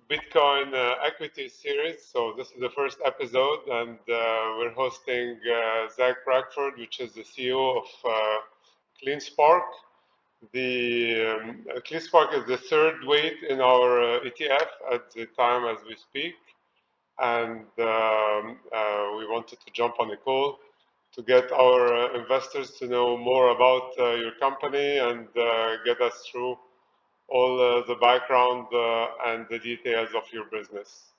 Bitcoin Equity series. So this is the first episode, and we're hosting Zach Bradford, which is the CEO of CleanSpark. The Cleanspark is the third weight in our ETF at the time as we speak, and we wanted to jump on the call to get our investors to know more about your company and get us through all the background and the details of your business.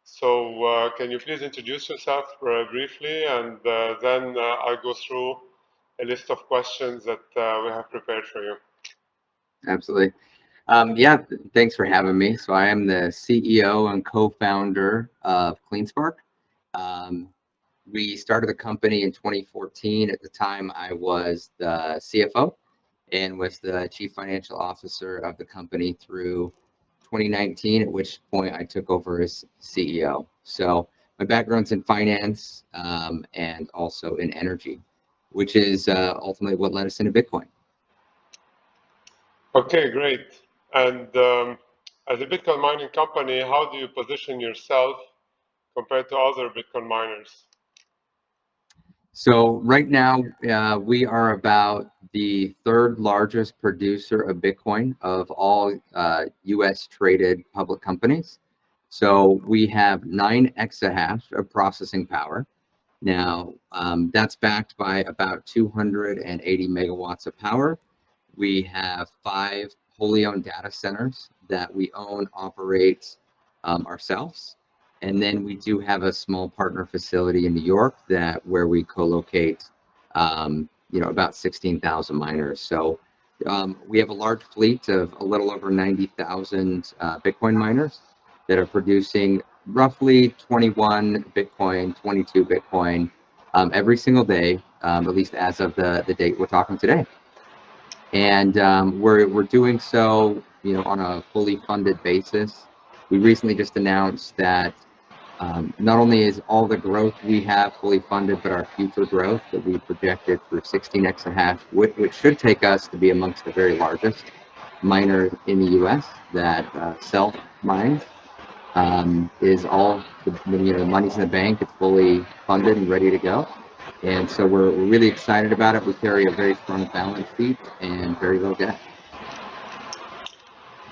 So can you please introduce yourself briefly, and then I'll go through a list of questions that we have prepared for you. Absolutely. Thanks for having me. So I am the CEO and co-founder of CleanSpark. We started the company in 2014. At the time, I was the CFO and was the chief financial officer of the company through 2019, at which point I took over as CEO. So my background's in finance and also in energy, which is ultimately what led us into Bitcoin. Okay, great. And as a Bitcoin mining company, how do you position yourself compared to other Bitcoin miners? So right now, we are about the third largest producer of Bitcoin of all U.S. traded public companies. So we have 9 exahash of processing power. Now, that's backed by about 280 megawatts of power. We have 5 wholly owned data centers that we own, operate ourselves. And then we do have a small partner facility in New York where we co-locate, about 16,000 miners. So we have a large fleet of a little over 90,000 Bitcoin miners that are producing roughly 21 Bitcoin, 22 Bitcoin every single day, at least as of the date we're talking today. And we're doing so, on a fully funded basis. We recently just announced that not only is all the growth we have fully funded, but our future growth that we projected through 16 exahash, which should take us to be amongst the very largest miners in the U.S. that self-mines, is all the money's in the bank. It's fully funded and ready to go. And so we're really excited about it. We carry a very strong balance sheet and very low debt.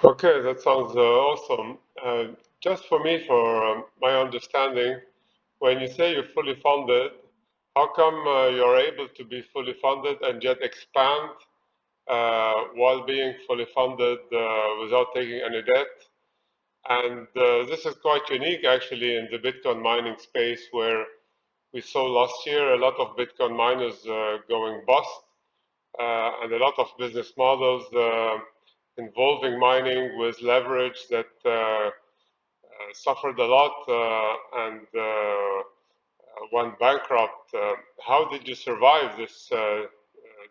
Okay, that sounds awesome. Just for me, for my understanding, when you say you're fully funded, how come you're able to be fully funded and yet expand while being fully funded without taking any debt? And this is quite unique, actually, in the Bitcoin mining space, where we saw last year a lot of Bitcoin miners going bust, and a lot of business models involving mining with leverage that suffered a lot and went bankrupt. How did you survive this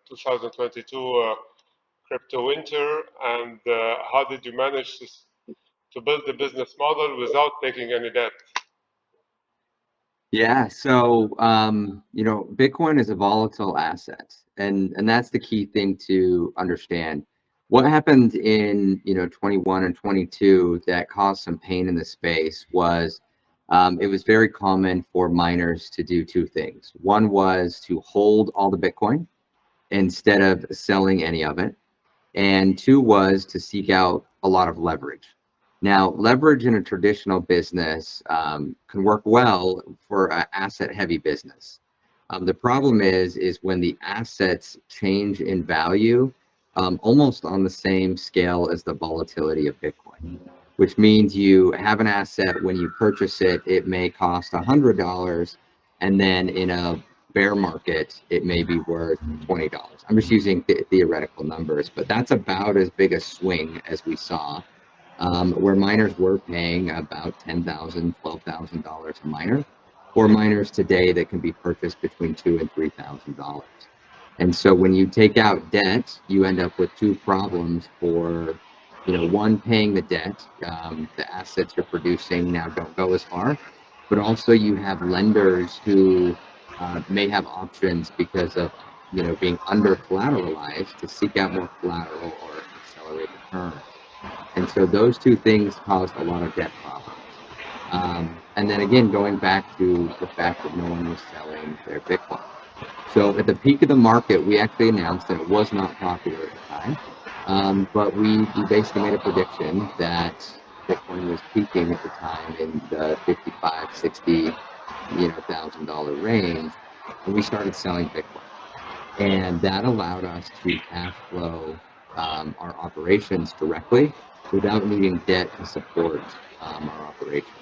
2022 crypto winter, and how did you manage to build the business model without taking any debt? Yeah, so Bitcoin is a volatile asset, and that's the key thing to understand. What happened in 21 and 22 that caused some pain in the space was it was very common for miners to do 2 things. One was to hold all the Bitcoin instead of selling any of it, and 2 was to seek out a lot of leverage. Now, leverage in a traditional business can work well for an asset-heavy business. The problem is when the assets change in value almost on the same scale as the volatility of Bitcoin, which means you have an asset, when you purchase it, it may cost $100, and then in a bear market, it may be worth $20. I'm just using theoretical numbers, but that's about as big a swing as we saw. Where miners were paying about $10,000, $12,000 a miner, or miners today that can be purchased between $2,000 and $3,000. And so when you take out debt, you end up with 2 problems for, one, paying the debt. The assets you're producing now don't go as far, but also you have lenders who may have options because of, being under collateralized to seek out more collateral or accelerate returns. And so those two things caused a lot of debt problems. And then again, going back to the fact that no one was selling their Bitcoin. So at the peak of the market, we actually announced, and it was not popular at the time, but we basically made a prediction that Bitcoin was peaking at the time in the 55, 60, $1,000 range, and we started selling Bitcoin. And that allowed us to cash flow our operations directly without needing debt to support our operations.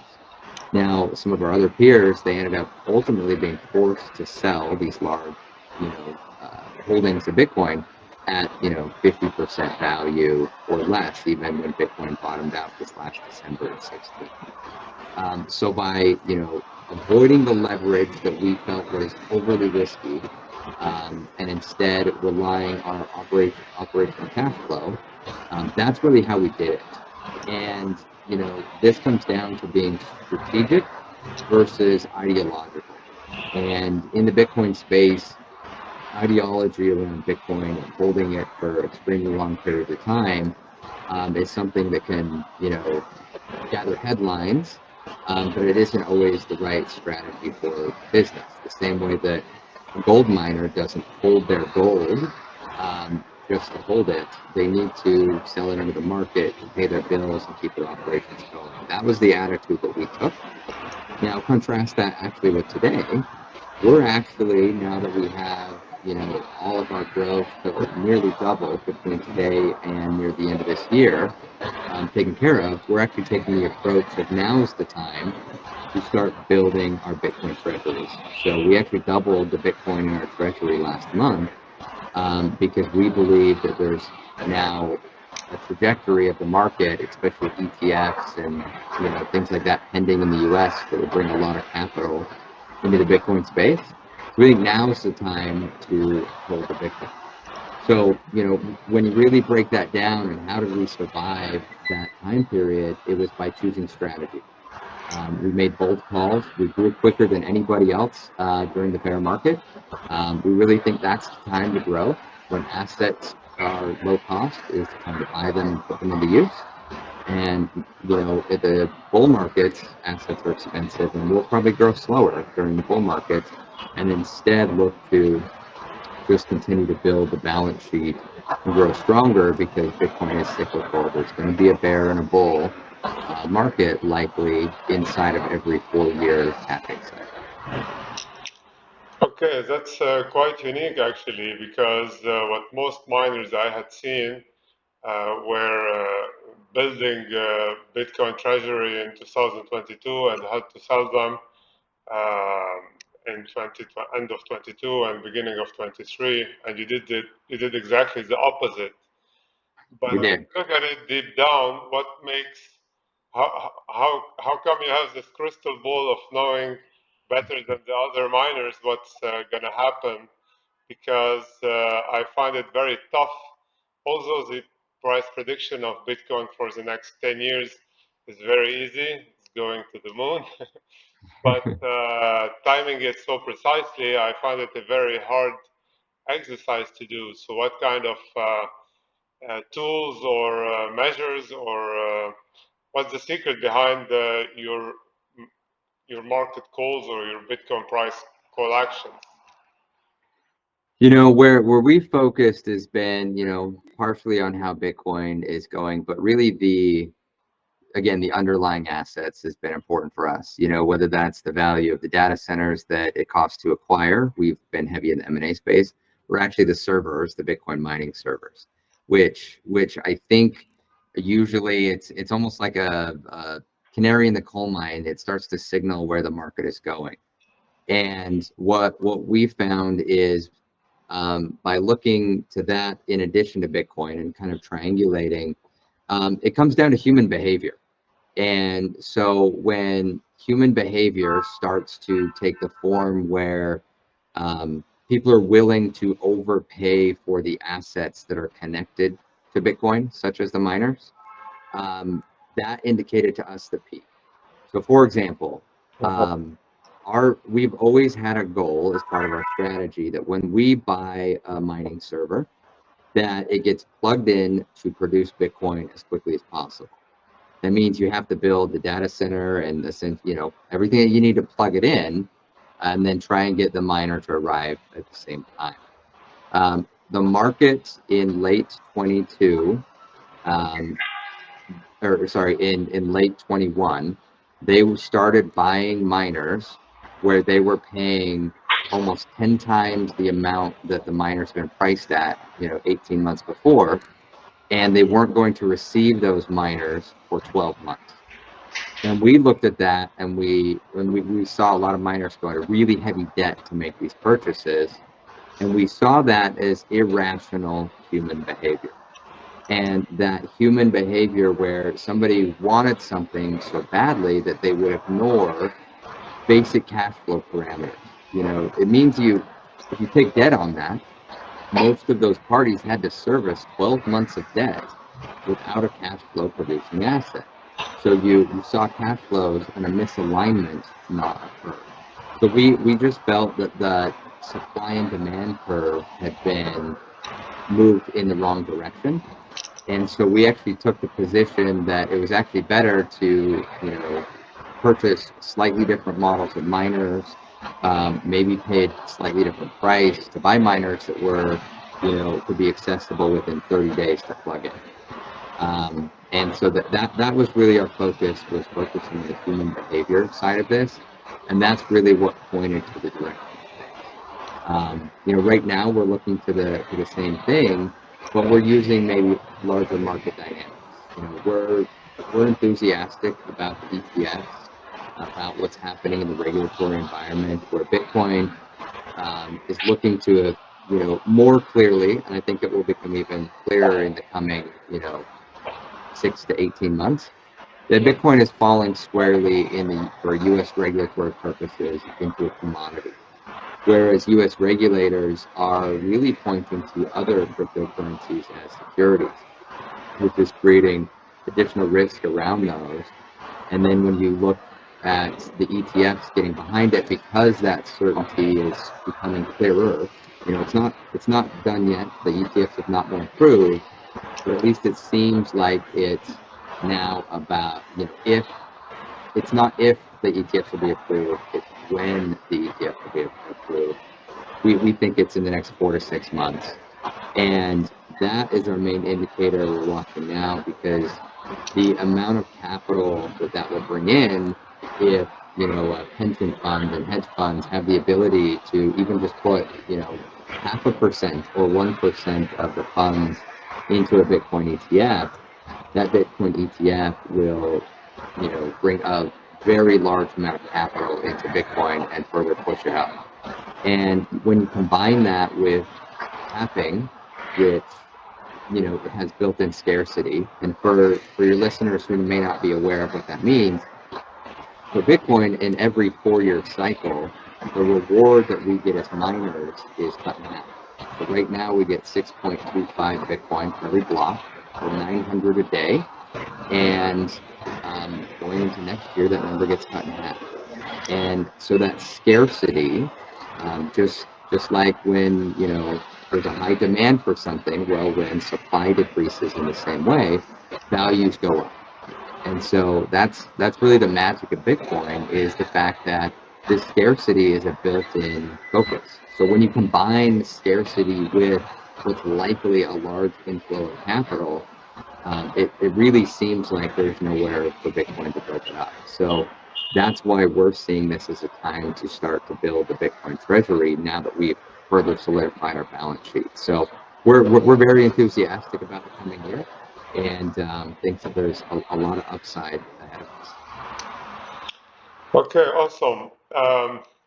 Now, some of our other peers, they ended up ultimately being forced to sell these large, holdings of Bitcoin at, 50% value or less, even when Bitcoin bottomed out this last December at 16. So by, avoiding the leverage that we felt was overly risky, and instead relying on our operational cash flow, that's really how we did it. And, this comes down to being strategic versus ideological. And in the Bitcoin space, ideology around Bitcoin and holding it for extremely long periods of time is something that can, gather headlines, but it isn't always the right strategy for business. The same way that a gold miner doesn't hold their gold just to hold it, they need to sell it into the market and pay their bills and keep their operations going. That was the attitude that we took. Now, contrast that actually with today. We're actually, now that we have, all of our growth that will nearly double between today and near the end of this year, taken care of, we're actually taking the approach of now is the time to start building our Bitcoin treasuries. So we actually doubled the Bitcoin in our treasury last month because we believe that there's now a trajectory of the market, especially with ETFs and things like that pending in the U.S. that will bring a lot of capital into the Bitcoin space. So we think now is the time to hold the Bitcoin. So, when you really break that down and how did we survive that time period, it was by choosing strategy. We made bold calls. We grew quicker than anybody else during the bear market. We really think that's the time to grow. When assets are low cost, is the time to buy them and put them into use. And, at the bull markets, assets are expensive and we'll probably grow slower during the bull markets and instead look to just continue to build the balance sheet and grow stronger because Bitcoin is cyclical. There's going to be a bear and a bull market likely inside of every 4-year halving cycle. Okay, that's quite unique actually, because what most miners I had seen were building Bitcoin treasury in 2022 and had to sell them in end of 22 and beginning of 23, and you did exactly the opposite. But We when did. you look at it deep down, what makes how come you have this crystal ball of knowing better than the other miners what's gonna happen? Because I find it very tough. Although the price prediction of Bitcoin for the next 10 years is very easy, it's going to the moon. But timing it so precisely, I find it a very hard exercise to do. So, what kind of tools or measures, or what's the secret behind your market calls or your Bitcoin price call actions? Where we focused has been, partially on how Bitcoin is going, but really the underlying assets has been important for us. Whether that's the value of the data centers that it costs to acquire. We've been heavy in the M&A space. We're actually the servers, the Bitcoin mining servers, which I think usually it's almost like a canary in the coal mine. It starts to signal where the market is going. And what we found is by looking to that in addition to Bitcoin and kind of triangulating, it comes down to human behavior. And so when human behavior starts to take the form where people are willing to overpay for the assets that are connected to Bitcoin, such as the miners, that indicated to us the peak. So, for example, we've always had a goal as part of our strategy that when we buy a mining server, that it gets plugged in to produce Bitcoin as quickly as possible. That means you have to build the data center and everything that you need to plug it in, and then try and get the miner to arrive at the same time. The market in late 22, in late 21, they started buying miners where they were paying almost 10 times the amount that the miners been priced at, 18 months before, and they weren't going to receive those miners for 12 months. And we looked at that, and we saw a lot of miners go into really heavy debt to make these purchases, and we saw that as irrational human behavior. And that human behavior where somebody wanted something so badly that they would ignore basic cash flow parameters. It means if you take debt on that, most of those parties had to service 12 months of debt without a cash flow producing asset. So you saw cash flows and a misalignment not occur. So we just felt that the supply and demand curve had been moved in the wrong direction. And so we actually took the position that it was actually better to, purchase slightly different models of miners, maybe paid slightly different price to buy miners that were, could be accessible within 30 days to plug in. And so that was really our focus, was focusing on the human behavior side of this. And that's really what pointed to the direction of things. Right now we're looking to the same thing, but we're using maybe larger market dynamics. We're enthusiastic about the ETFs, about what's happening in the regulatory environment, where Bitcoin is looking to, more clearly, and I think it will become even clearer in the coming, 6 to 18 months, that Bitcoin is falling squarely for U.S. regulatory purposes into a commodity. Whereas U.S. regulators are really pointing to other cryptocurrencies as securities, which is creating additional risk around those. And then when you look at the ETFs getting behind it, because that certainty is becoming clearer, it's not done yet. The ETFs have not been approved, but at least it seems like it's now about, if it's not if the ETFs will be approved, it's when the ETFs will be approved. We think it's in the next 4 to 6 months. And that is our main indicator we're watching now, because the amount of capital that will bring in, if pension funds and hedge funds have the ability to even just put 0.5% or 1% of the funds into a Bitcoin ETF, that Bitcoin ETF will bring a very large amount of capital into Bitcoin and further push it up. And when you combine that with tapping, which it has built-in scarcity, and for your listeners who may not be aware of what that means, for Bitcoin, in every 4-year cycle, the reward that we get as miners is cut in half. So right now we get 6.25 Bitcoin for every block, or 900 a day, and going into next year, that number gets cut in half. And so that scarcity, just like when there's a high demand for something, well, when supply decreases in the same way, values go up. And so that's really the magic of Bitcoin, is the fact that this scarcity is a built-in focus. So when you combine scarcity with what's likely a large inflow of capital, it really seems like there's nowhere for Bitcoin to build it up. So that's why we're seeing this as a time to start to build the Bitcoin treasury, now that we've further solidified our balance sheet. So we're very enthusiastic about the coming year, and think that there's a lot of upside ahead of us. Okay, awesome.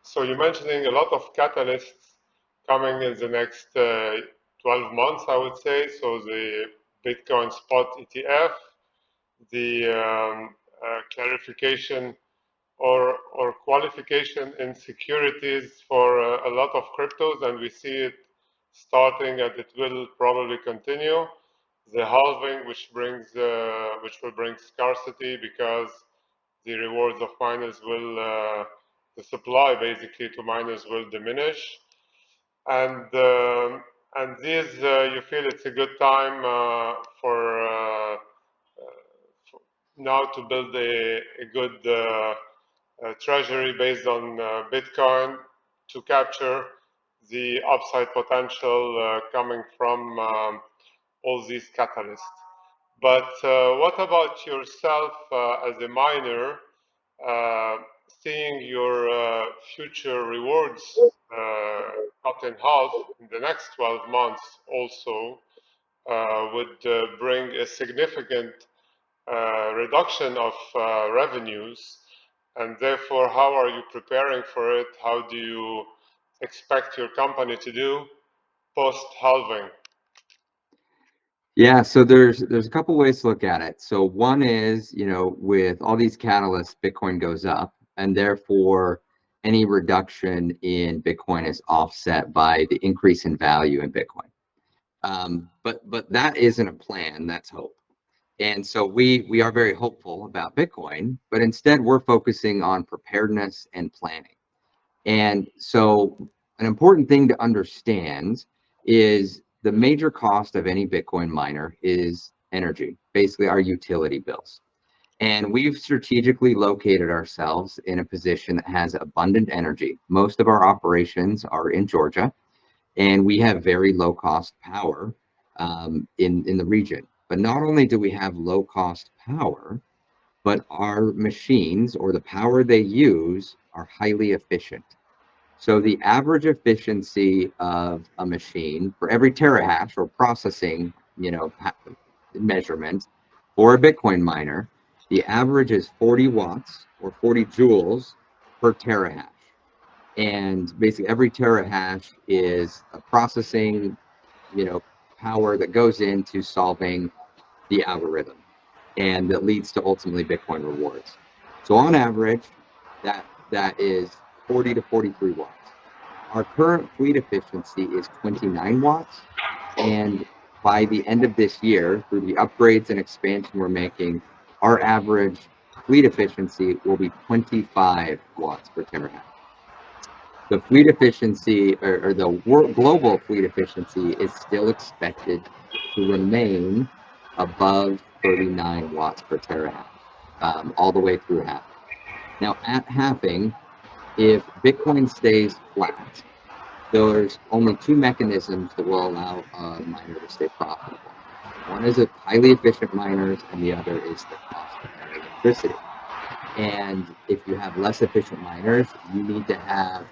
So you're mentioning a lot of catalysts coming in the next 12 months, I would say. So the Bitcoin spot ETF, the clarification or qualification in securities for a lot of cryptos, and we see it starting, and it will probably continue. The halving, which will bring scarcity, because the rewards of miners will, the supply basically to miners will diminish. And And these, you feel it's a good time for now to build a good treasury based on Bitcoin to capture the upside potential coming from all these catalysts. But what about yourself as a miner, uh, seeing your future rewards cut in half in the next 12 months also would bring a significant reduction of revenues, and therefore, how are you preparing for it? How do you expect your company to do post-halving? Yeah, so there's a couple ways to look at it. So one is, with all these catalysts, Bitcoin goes up, and therefore any reduction in Bitcoin is offset by the increase in value in Bitcoin. But that isn't a plan, that's hope. And so we are very hopeful about Bitcoin, but instead we're focusing on preparedness and planning. And so an important thing to understand is the major cost of any Bitcoin miner is energy, basically our utility bills. And we've strategically located ourselves in a position that has abundant energy. Most of our operations are in Georgia, and we have very low cost power in the region. But not only do we have low cost power, but our machines or the power they use are highly efficient. So the average efficiency of a machine for every terahash or processing, measurement for a Bitcoin miner, the average is 40 watts or 40 joules per terahash. And basically every terahash is a processing, power that goes into solving the algorithm, and that leads to ultimately Bitcoin rewards. So on average, that is 40 to 43 watts. Our current fleet efficiency is 29 watts, and by the end of this year, through the upgrades and expansion we're making, our average fleet efficiency will be 25 watts per terahash. The fleet efficiency, or the global fleet efficiency, is still expected to remain above 39 watts per terahash, all the way through halving. Now, at halving, if Bitcoin stays flat, there's only two mechanisms that will allow a miner to stay profitable. One is highly efficient miners, and the other is the cost of their electricity. And if you have less efficient miners, you need to have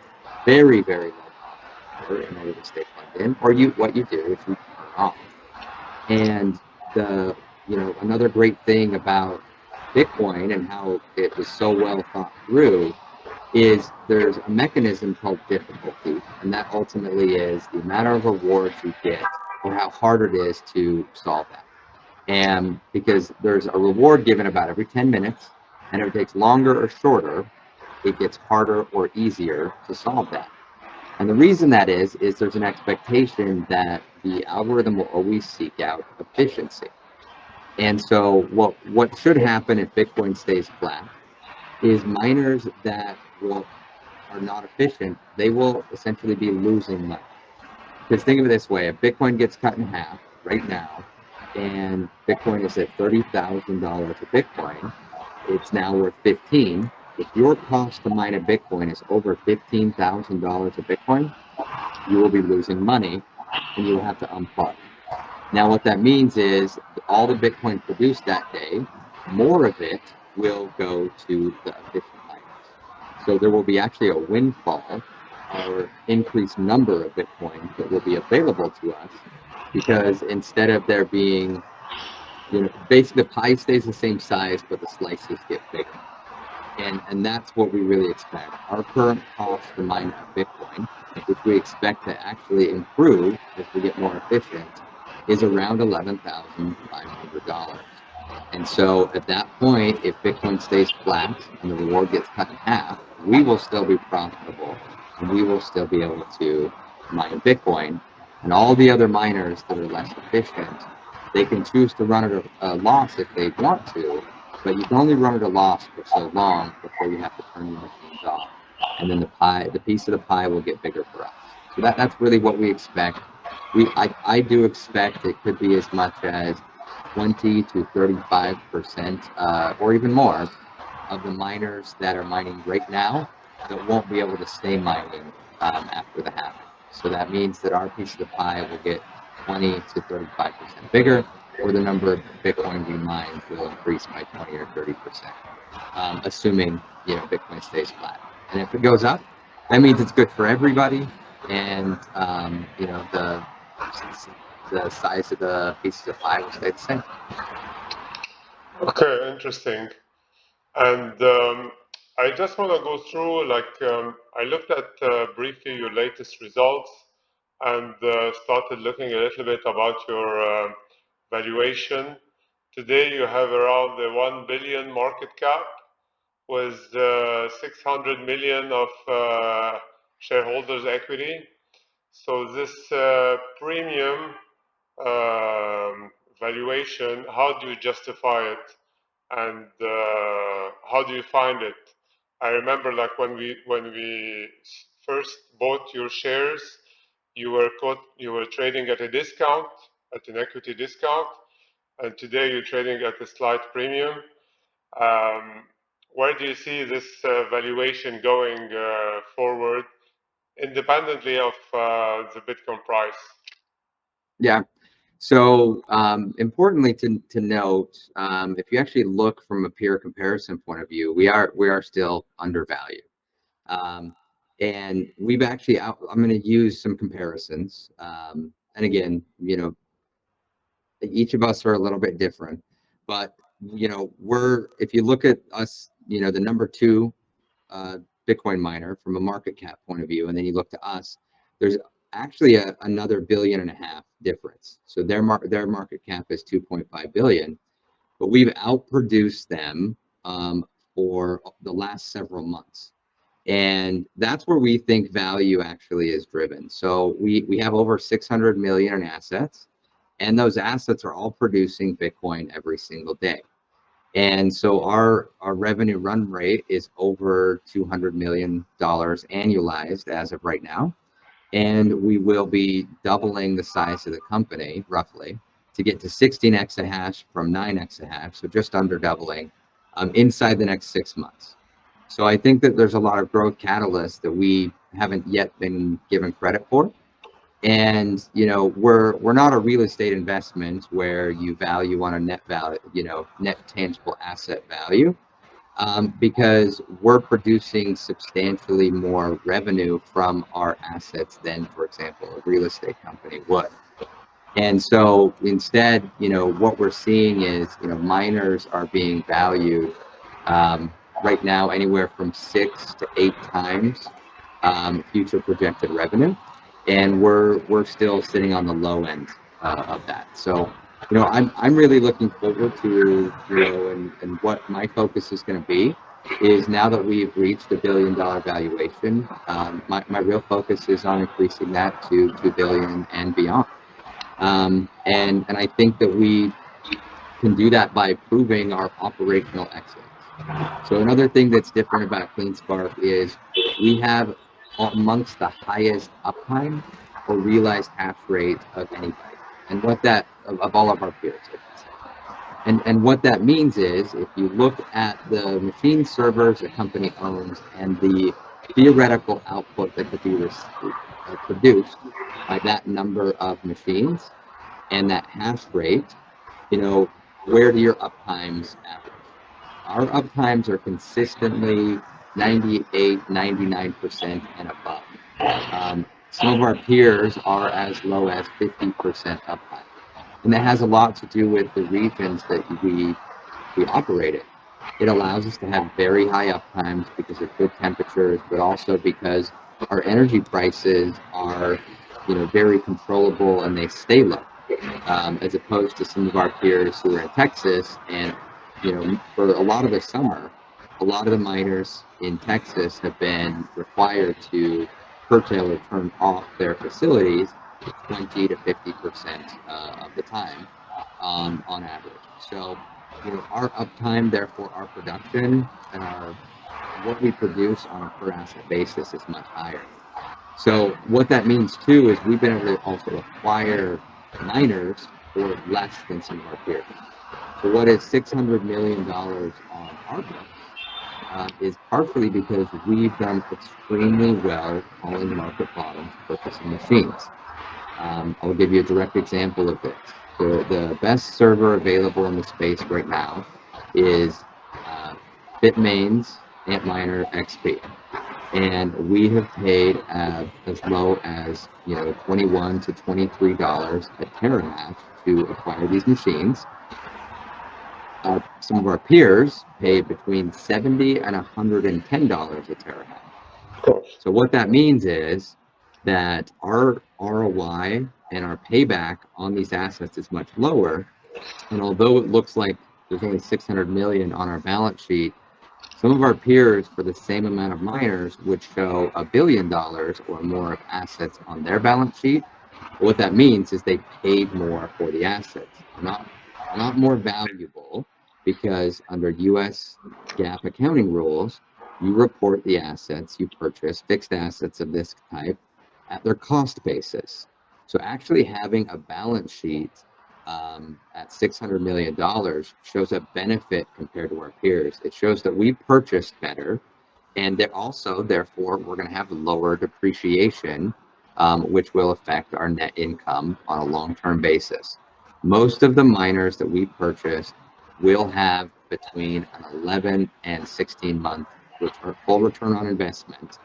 very, very low cost power in order to stay plugged in. Or what you do is you turn off. And another great thing about Bitcoin and how it was so well thought through is there's a mechanism called difficulty, and that ultimately is the amount of rewards you get or how hard it is to solve that. And because there's a reward given about every 10 minutes, and if it takes longer or shorter, it gets harder or easier to solve that. And the reason that is there's an expectation that the algorithm will always seek out efficiency. And so what should happen if Bitcoin stays flat is miners that are not efficient, they will essentially be losing money. Because think of it this way, if Bitcoin gets cut in half right now, and Bitcoin is at $30,000 a Bitcoin, it's now worth 15. If your cost to mine a Bitcoin is over $15,000 a Bitcoin, you will be losing money, and you will have to unplug. Now, what that means is all the Bitcoin produced that day, more of it will go to the efficient miners. So there will be actually a windfall or increased number of Bitcoin that will be available to us, because instead of there being, basically the pie stays the same size, but the slices get bigger. And that's what we really expect. Our current cost to mine a Bitcoin, which we expect to actually improve as we get more efficient, is around $11,500. And so at that point, if Bitcoin stays flat and the reward gets cut in half, we will still be profitable, and we will still be able to mine Bitcoin. And all the other miners that are less efficient, they can choose to run at a loss if they want to, but you can only run at a loss for so long before you have to turn your machines off. And then the piece of the pie will get bigger for us. So that's really what we expect I do expect it could be as much as 20 to 35%, or even more, of the miners that are mining right now that won't be able to stay mining after the halving. So that means that our piece of the pie will get 20 to 35% bigger, or the number of Bitcoin we mine will increase by 20 or 30%, assuming Bitcoin stays flat. And if it goes up, that means it's good for everybody, and the size of the pieces of pie will stay the same. Okay, interesting. And I just want to go through, I looked at briefly your latest results and started looking a little bit about your valuation. Today you have around the 1 billion market cap with 600 million of shareholders' equity. So this premium valuation, how do you justify it, and how do you find it? I remember, like, when we first bought your shares, you were trading at a discount, at an equity discount, and today you're trading at a slight premium. Um, where do you see this valuation going forward, independently of the Bitcoin price? Yeah. So importantly to note, if you actually look from a peer comparison point of view, we are still undervalued. Um, and we've actually I'm going to use some comparisons. And again, each of us are a little bit different, but if you look at us, the number two uh, Bitcoin miner from a market cap point of view, and then you look to us, there's actually another billion and a half difference. So their market cap is 2.5 billion, but we've outproduced them for the last several months. And that's where we think value actually is driven. So we have over 600 million in assets, and those assets are all producing Bitcoin every single day. And so our revenue run rate is over $200 million annualized as of right now. And we will be doubling the size of the company roughly to get to 16 exahash from 9 exahash, so just under doubling inside the next 6 months. So I think that there's a lot of growth catalysts that we haven't yet been given credit for. And we're not a real estate investment where you value on a net value, net tangible asset value, because we're producing substantially more revenue from our assets than, for example, a real estate company would. And so instead, what we're seeing is, miners are being valued right now anywhere from 6 to 8 times future projected revenue, and we're still sitting on the low end of that. So, I'm really looking forward to, and what my focus is going to be is, now that we've reached $1 billion valuation, my real focus is on increasing that to 2 billion and beyond. And I think that we can do that by proving our operational excellence. So another thing that's different about CleanSpark is we have amongst the highest uptime or realized hash rate of anybody, and what that of all of our peers, I should say. And what that means is, if you look at the machine servers a company owns and the theoretical output that could be produced by that number of machines and that hash rate, where do your uptimes average? Our uptimes are consistently 98, 99% and above. Some of our peers are as low as 50% uptime. And that has a lot to do with the regions that we operate in. It allows us to have very high uptimes because of good temperatures, but also because our energy prices are, very controllable and they stay low, as opposed to some of our peers who are in Texas. And, for a lot of the summer, a lot of the miners in Texas have been required to curtail or turn off their facilities 20 to 50% of the time on average. So, our uptime, therefore our production and what we produce on a per asset basis is much higher. So what that means too is we've been able to also acquire miners for less than some of our peers. So what is $600 million on our books is partially because we've done extremely well calling market bottoms, purchasing machines. I'll give you a direct example of this. The best server available in the space right now is uh, Bitmain's Antminer XP, and we have paid as low as $21 to $23 a terahash to acquire these machines. Some of our peers pay between $70 and $110 a terahash. So what that means is that our ROI and our payback on these assets is much lower. And although it looks like there's only 600 million on our balance sheet, some of our peers for the same amount of miners would show $1 billion or more of assets on their balance sheet. But what that means is they paid more for the assets. They're not more valuable because under US GAAP accounting rules, you report the assets you purchase, fixed assets of this type, at their cost basis. So actually having a balance sheet at $600 million shows a benefit compared to our peers. It shows that we purchased better, and that also, therefore, we're going to have lower depreciation, which will affect our net income on a long-term basis. Most of the miners that we purchased will have between an 11 and 16-month full return on investment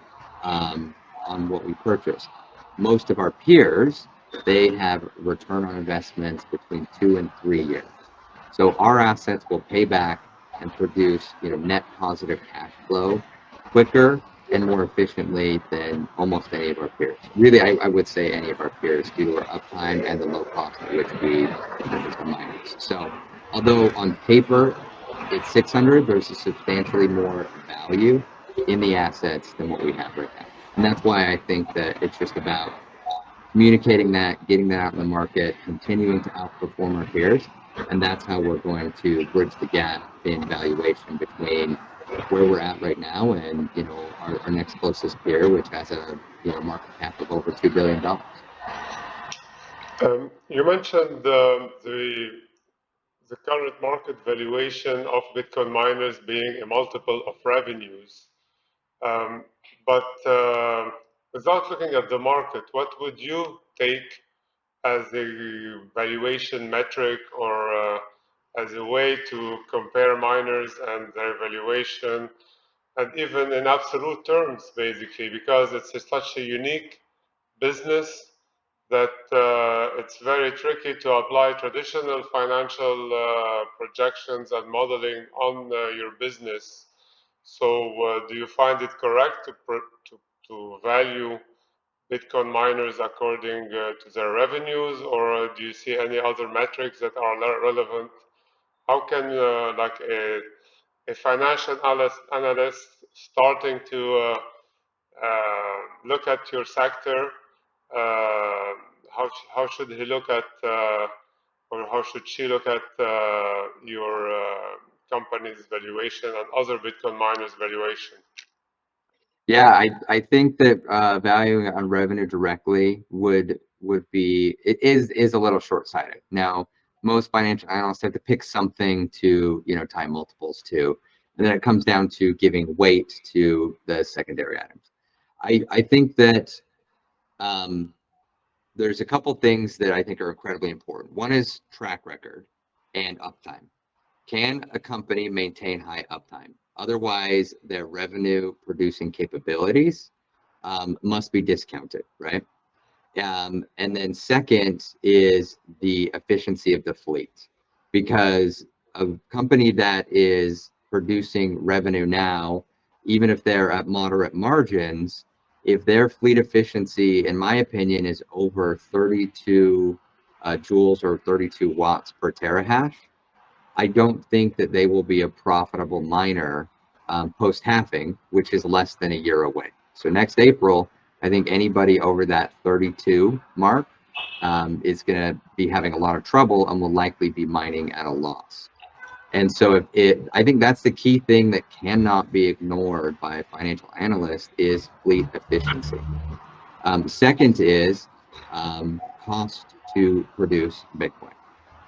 on what we purchased. Most of our peers, they have return on investments between 2 and 3 years. So our assets will pay back and produce net positive cash flow quicker and more efficiently than almost any of our peers. Really, I would say any of our peers due to our uptime and the low cost at which we purchase the miners. So although on paper it's 600, there's a substantially more value in the assets than what we have right now. And that's why I think that it's just about communicating that, getting that out in the market, continuing to outperform our peers. And that's how we're going to bridge the gap in valuation between where we're at right now and our next closest peer, which has a market cap of over $2 billion. You mentioned the current market valuation of Bitcoin miners being a multiple of revenues. But without looking at the market, what would you take as a valuation metric or as a way to compare miners and their valuation, and even in absolute terms, basically, because it's such a unique business that it's very tricky to apply traditional financial projections and modeling on your business. So, do you find it correct to value Bitcoin miners according to their revenues, or do you see any other metrics that are relevant? How can like a financial analyst starting to look at your sector, how should he look at or how should she look at your company's valuation and other Bitcoin miners' valuation? Yeah, I think that valuing on revenue directly would be it is a little short-sighted. Now, most financial analysts have to pick something to tie multiples to, and then it comes down to giving weight to the secondary items. I think that there's a couple things that I think are incredibly important. One is track record and uptime. Can a company maintain high uptime? Otherwise, their revenue producing capabilities must be discounted, right? And then second is the efficiency of the fleet, because a company that is producing revenue now, even if they're at moderate margins, if their fleet efficiency, in my opinion, is over 32 joules or 32 watts per terahash, I don't think that they will be a profitable miner post halving, which is less than a year away. So next April, I think anybody over that 32 mark is going to be having a lot of trouble and will likely be mining at a loss. And so I think that's the key thing that cannot be ignored by a financial analyst is fleet efficiency. Second is cost to produce Bitcoin.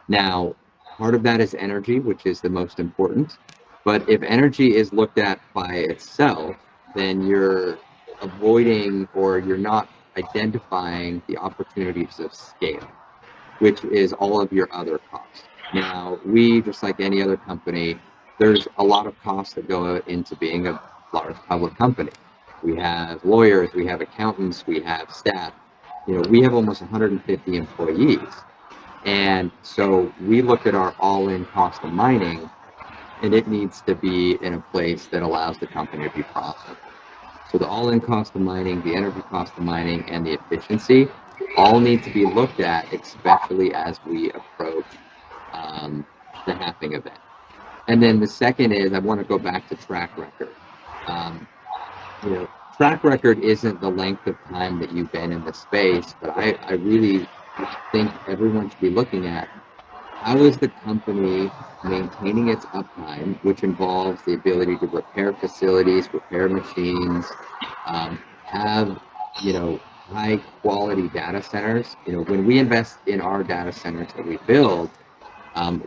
Now, part of that is energy, which is the most important. But if energy is looked at by itself, then you're avoiding or you're not identifying the opportunities of scale, which is all of your other costs. Now, we, just like any other company, there's a lot of costs that go into being a large public company. We have lawyers, we have accountants, we have staff. We have almost 150 employees. And so we look at our all-in cost of mining, and it needs to be in a place that allows the company to be profitable. So the all-in cost of mining, the energy cost of mining, and the efficiency all need to be looked at, especially as we approach the halving event. And then the second is I want to go back to track record. Track record isn't the length of time that you've been in the space, but I really think everyone should be looking at how is the company maintaining its uptime, which involves the ability to repair facilities, repair machines, have high quality data centers. When we invest in our data centers that we build,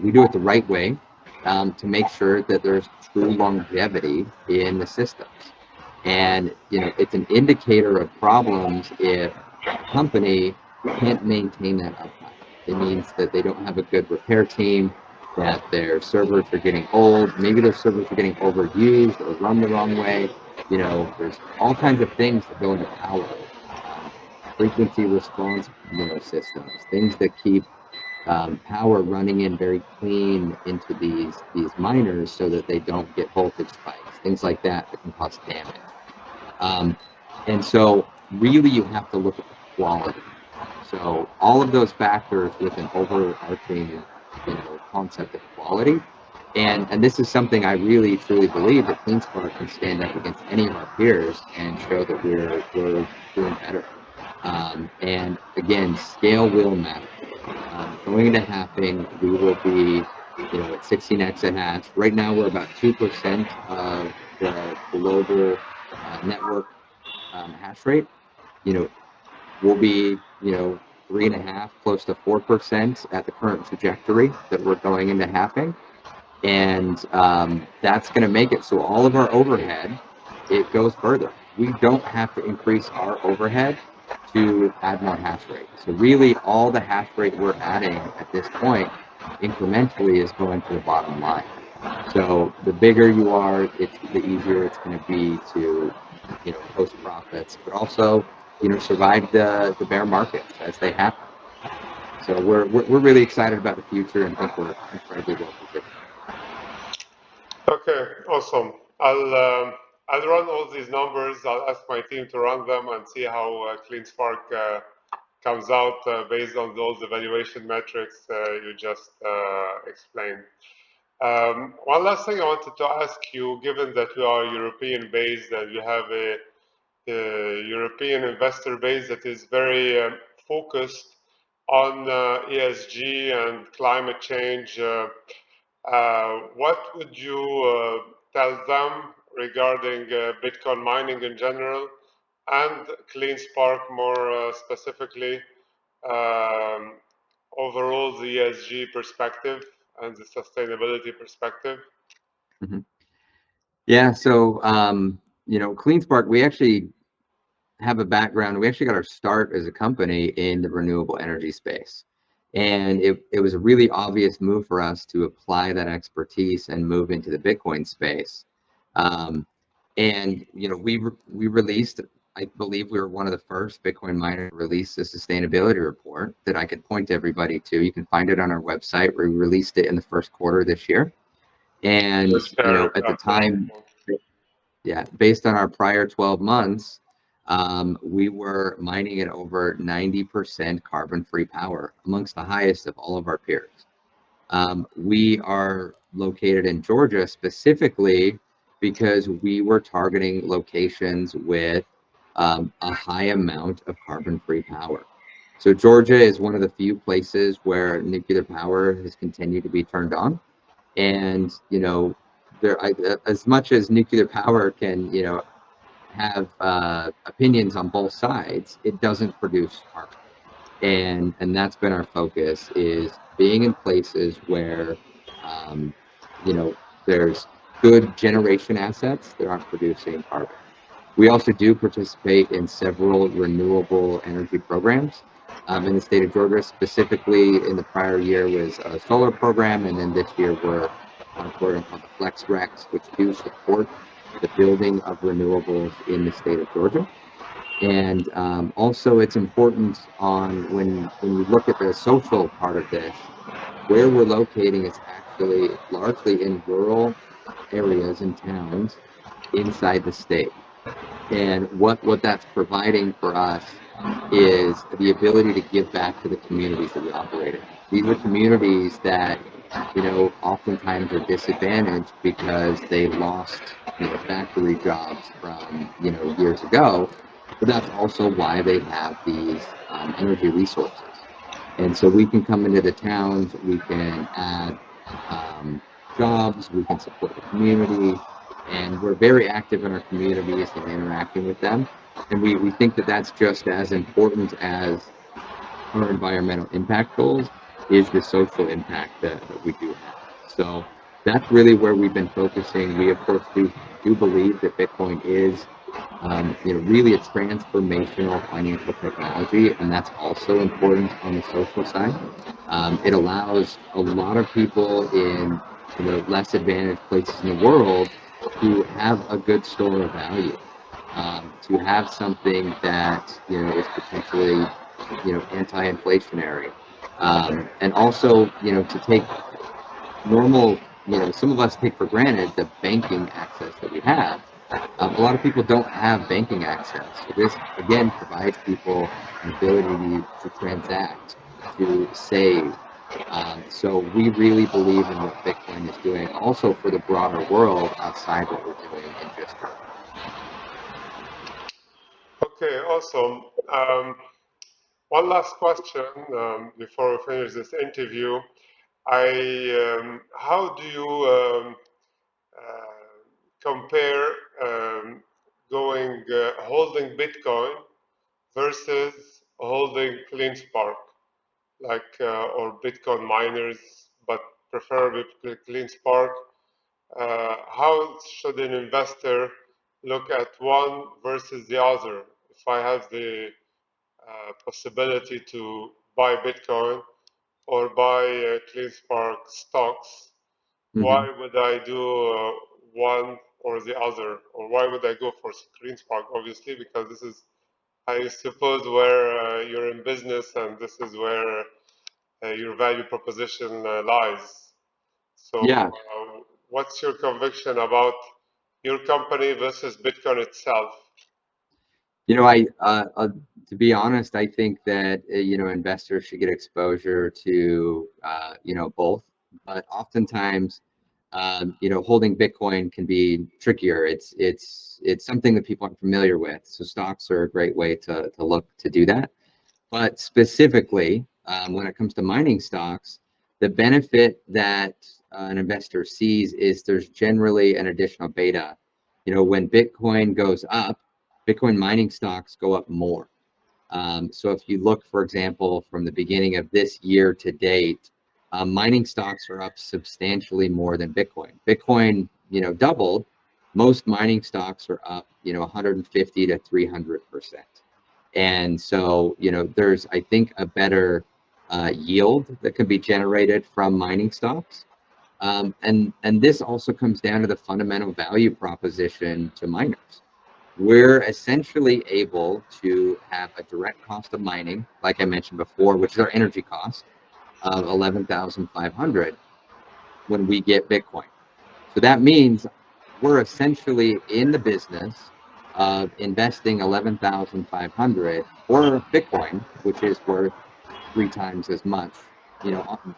we do it the right way to make sure that there's true longevity in the systems. And it's an indicator of problems if a company can't maintain that uptime. It means that they don't have a good repair team, that their servers are getting old, maybe their servers are getting overused or run the wrong way. There's all kinds of things that go into power. Frequency response, systems, things that keep power running in very clean into these miners so that they don't get voltage spikes, things like that can cause damage. And so really you have to look at the quality. So all of those factors with an overarching concept of quality. And this is something I really truly believe that CleanSpark can stand up against any of our peers and show that we're doing better. And again, scale will matter. Going into halving, we will be at 16 exahash. Right now we're about 2% of the global network hash rate. We'll be 3.5, close to 4% at the current trajectory that we're going into halving. And that's going to make it so all of our overhead, it goes further. We don't have to increase our overhead to add more hash rate. So really all the hash rate we're adding at this point incrementally is going to the bottom line. So the bigger you are, the easier it's going to be to post profits, but also survive the bear markets as they happen. So we're really excited about the future and think we're incredibly well positioned. Okay, awesome. I'll run all these numbers. I'll ask my team to run them and see how CleanSpark comes out based on those evaluation metrics you just explained. One last thing I wanted to ask you, given that you are European based and you have a European investor base that is very focused on ESG and climate change, what would you tell them regarding Bitcoin mining in general and CleanSpark more specifically, um, overall the ESG perspective and the sustainability perspective? Mm-hmm. Yeah, so CleanSpark, we actually have a background. We actually got our start as a company in the renewable energy space. And it was a really obvious move for us to apply that expertise and move into the Bitcoin space. And we released, I believe we were one of the first Bitcoin miners to release a sustainability report that I could point everybody to. You can find it on our website. We released it in the first quarter this year. And at the time, yeah, based on our prior 12 months, we were mining at over 90% carbon-free power, amongst the highest of all of our peers. We are located in Georgia specifically because we were targeting locations with a high amount of carbon-free power. So Georgia is one of the few places where nuclear power has continued to be turned on. And, as much as nuclear power can, have opinions on both sides, it doesn't produce carbon. And that's been our focus, is being in places where um, you know there's good generation assets that aren't producing carbon. We also do participate in several renewable energy programs in the state of Georgia. Specifically, in the prior year was a solar program, and then this year we're on a program called the Flex Recs, which do support the building of renewables in the state of Georgia. And also, it's important on when you look at the social part of this, where we're locating is actually largely in rural areas and towns inside the state. And what that's providing for us is the ability to give back to the communities that we operate in. These are communities that, oftentimes are disadvantaged because they lost, factory jobs from, years ago. But that's also why they have these energy resources. And so we can come into the towns, we can add jobs, we can support the community, and we're very active in our communities and interacting with them. And we think that that's just as important as our environmental impact goals, is the social impact that we do have. So that's really where we've been focusing. We, of course, do believe that Bitcoin is really a transformational financial technology, and that's also important on the social side. It allows a lot of people in less advantaged places in the world to have a good store of value, to have something that is potentially anti-inflationary, and also to take normal, some of us take for granted the banking access that we have. A lot of people don't have banking access. So this, again, provides people an ability to transact, to save. So we really believe in what Bitcoin is doing, also for the broader world outside what we're doing in just Georgia. Okay, awesome. One last question before we finish this interview. How do you compare holding Bitcoin versus holding CleanSpark, or Bitcoin miners, but preferably CleanSpark? How should an investor look at one versus the other? If I have the possibility to buy Bitcoin or buy CleanSpark stocks, why would I do one or the other? Or why would I go for CleanSpark? Obviously, because this is, I suppose, where you're in business, and this is where your value proposition lies. So, Yeah, what's your conviction about your company versus Bitcoin itself? I to be honest, I think that investors should get exposure to both, but oftentimes holding Bitcoin can be trickier. It's something that people aren't familiar with. So stocks are a great way to look to do that. But specifically, when it comes to mining stocks, the benefit that an investor sees is there's generally an additional beta. When Bitcoin goes up, Bitcoin mining stocks go up more. So if you look, for example, from the beginning of this year to date, mining stocks are up substantially more than Bitcoin. Bitcoin, doubled. Most mining stocks are up, 150 to 300%. And so, there's, I think, a better yield that can be generated from mining stocks. And this also comes down to the fundamental value proposition to miners. We're essentially able to have a direct cost of mining, like I mentioned before, which is our energy cost of 11,500 when we get Bitcoin. So that means we're essentially in the business of investing 11,500 or Bitcoin, which is worth 3 times as much,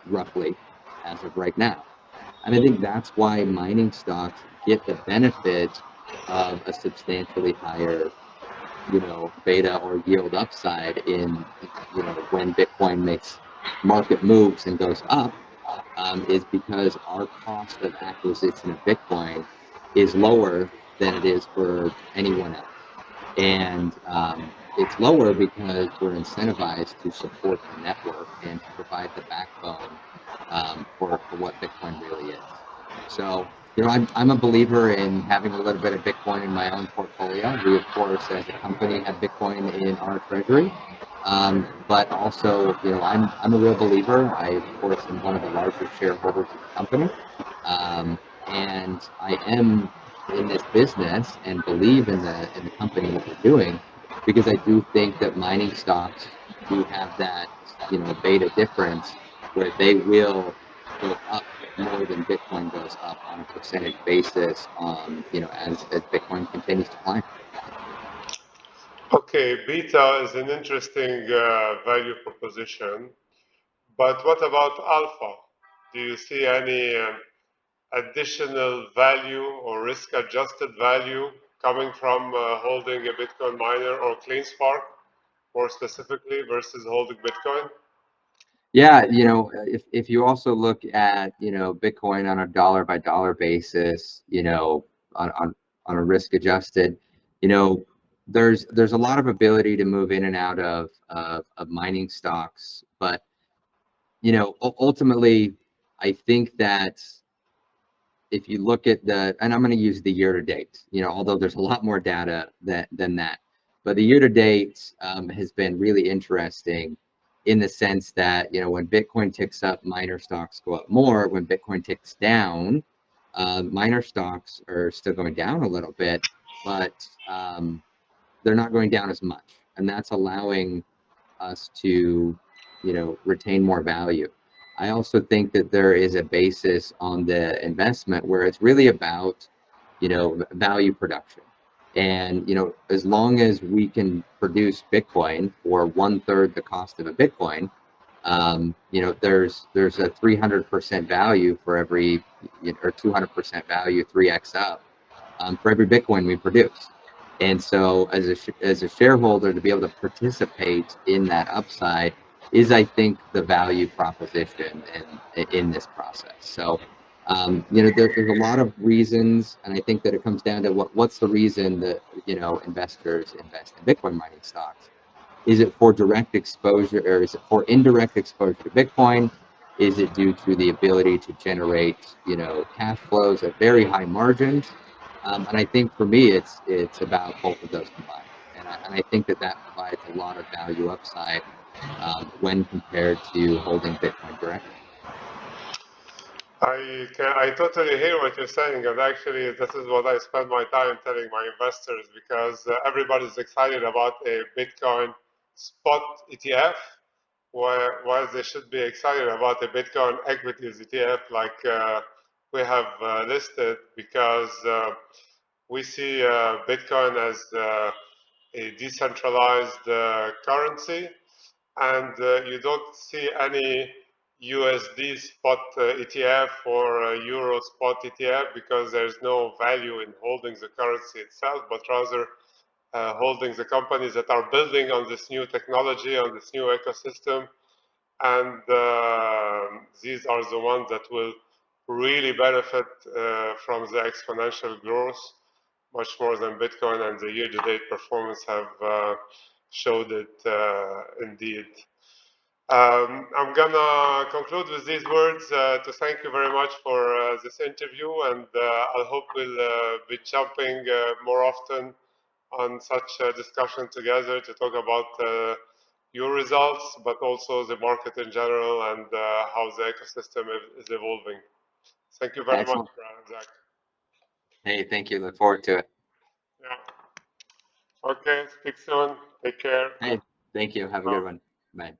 roughly, as of right now. And I think that's why mining stocks get the benefit of a substantially higher, beta or yield upside in, when Bitcoin makes market moves and goes up, is because our cost of acquisition of Bitcoin is lower than it is for anyone else. And it's lower because we're incentivized to support the network and to provide the backbone for what Bitcoin really is. So, I'm a believer in having a little bit of Bitcoin in my own portfolio. We, of course, as a company, have Bitcoin in our treasury. But also, I'm a real believer. I, of course, am one of the largest shareholders of the company. And I am in this business and believe in the company that we're doing, because I do think that mining stocks do have that beta difference where they will go up more than Bitcoin goes up on a percentage basis, as Bitcoin continues to climb. Okay, beta is an interesting value proposition, but what about alpha? Do you see any additional value or risk-adjusted value coming from holding a Bitcoin miner or CleanSpark, more specifically, versus holding Bitcoin? Yeah, if you also look at, Bitcoin on a dollar by dollar basis, on a risk adjusted, there's a lot of ability to move in and out of mining stocks. But, ultimately, I think that if you look at and I'm going to use the year to date, although there's a lot more data than that, but the year to date has been really interesting in the sense that, when Bitcoin ticks up, minor stocks go up more. When Bitcoin ticks down, minor stocks are still going down a little bit, but they're not going down as much. And that's allowing us to, retain more value. I also think that there is a basis on the investment where it's really about, value production. And, as long as we can produce Bitcoin for 1/3 the cost of a Bitcoin, there's a 300% value for every, or 200% value, 3x up, for every Bitcoin we produce. And so, as a shareholder, to be able to participate in that upside is, I think, the value proposition in this process. So, there's a lot of reasons, and I think that it comes down to what's the reason that investors invest in Bitcoin mining stocks. Is it for direct exposure, or is it for indirect exposure to Bitcoin? Is it due to the ability to generate, cash flows at very high margins? And I think for me, it's about both of those combined. And I think that provides a lot of value upside when compared to holding Bitcoin directly. I totally hear what you're saying, and actually, this is what I spend my time telling my investors, because everybody's excited about a Bitcoin spot ETF, while they should be excited about a Bitcoin equities ETF like we have listed, because we see Bitcoin as a decentralized currency, and you don't see any USD spot ETF or Euro spot ETF, because there's no value in holding the currency itself, but rather holding the companies that are building on this new technology, on this new ecosystem. And these are the ones that will really benefit from the exponential growth, much more than Bitcoin, and the year-to-date performance have showed it indeed. I'm gonna conclude with these words to thank you very much for this interview, and I hope we'll be jumping more often on such a discussion together to talk about your results, but also the market in general, and how the ecosystem is evolving. Thank you very much, Excellent. Zach. Hey, thank you. Look forward to it. Yeah. Okay, speak soon. Take care. Hey, thank you. Have a good one. Bye.